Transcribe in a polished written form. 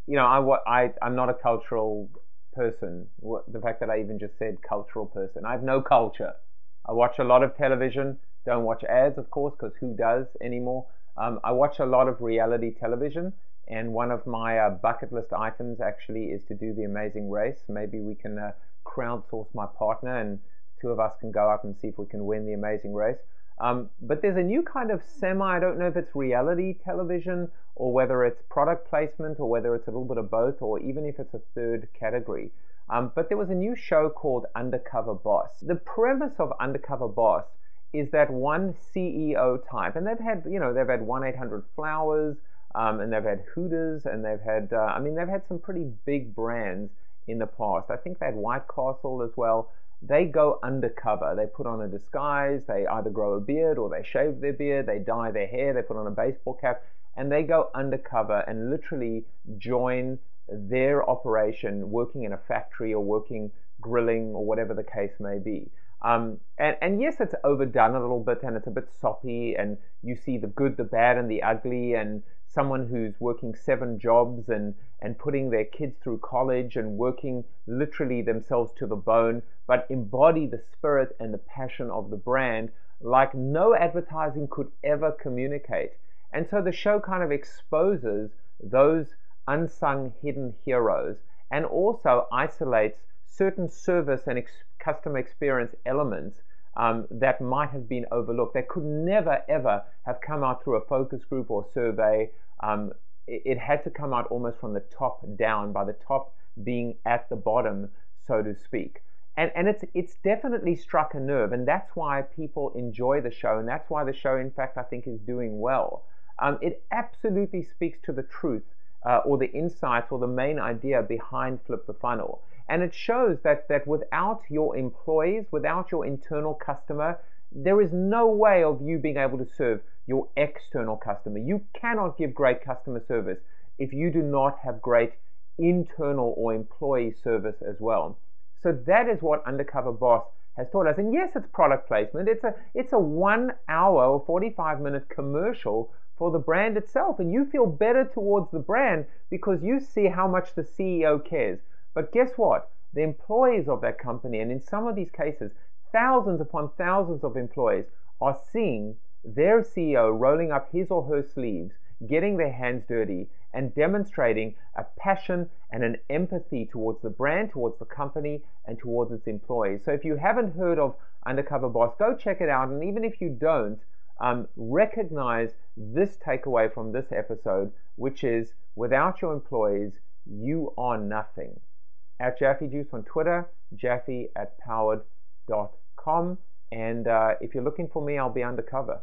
I'm not a cultural person. The fact that I even just said cultural person, I have no culture. I watch a lot of television. Don't watch ads, of course, because who does anymore? I watch a lot of reality television, and one of my bucket list items actually is to do the Amazing Race. Maybe we can crowdsource my partner, and the two of us can go out and see if we can win the Amazing Race. But there's a new kind of I don't know if it's reality television or whether it's product placement or whether it's a little bit of both or even if it's a third category. But there was a new show called Undercover Boss. The premise of Undercover Boss is that one CEO type, and they've had 1-800-Flowers, and they've had Hooters, and they've had some pretty big brands in the past. I think they had White Castle as well. They go undercover. They put on a disguise. They either grow a beard or they shave their beard. They dye their hair. They put on a baseball cap, and they go undercover and literally join their operation, working in a factory or working grilling or whatever the case may be. And yes, it's overdone a little bit and it's a bit soppy, and you see the good, the bad, and the ugly, and someone who's working 7 jobs and putting their kids through college and working literally themselves to the bone, but embody the spirit and the passion of the brand like no advertising could ever communicate. And so the show kind of exposes those unsung hidden heroes and also isolates certain service and customer experience elements that might have been overlooked. They could never ever have come out through a focus group or survey. It had to come out almost from the top down, by the top being at the bottom, so to speak. And it's definitely struck a nerve, and that's why people enjoy the show, and that's why the show, in fact, I think is doing well. It absolutely speaks to the truth or the insights or the main idea behind Flip the Funnel. And it shows that without your employees, without your internal customer, there is no way of you being able to serve your external customer. You cannot give great customer service if you do not have great internal or employee service as well. So that is what Undercover Boss has taught us. And yes, it's product placement. It's a 1 hour or 45-minute commercial for the brand itself. And you feel better towards the brand because you see how much the CEO cares. But guess what? The employees of that company, and in some of these cases, thousands upon thousands of employees, are seeing their CEO rolling up his or her sleeves, getting their hands dirty, and demonstrating a passion and an empathy towards the brand, towards the company, and towards its employees. So if you haven't heard of Undercover Boss, go check it out. And even if you don't, recognize this takeaway from this episode, which is without your employees, you are nothing. At Jaffe Juice on Twitter, Jaffe@powered.com. And if you're looking for me, I'll be undercover.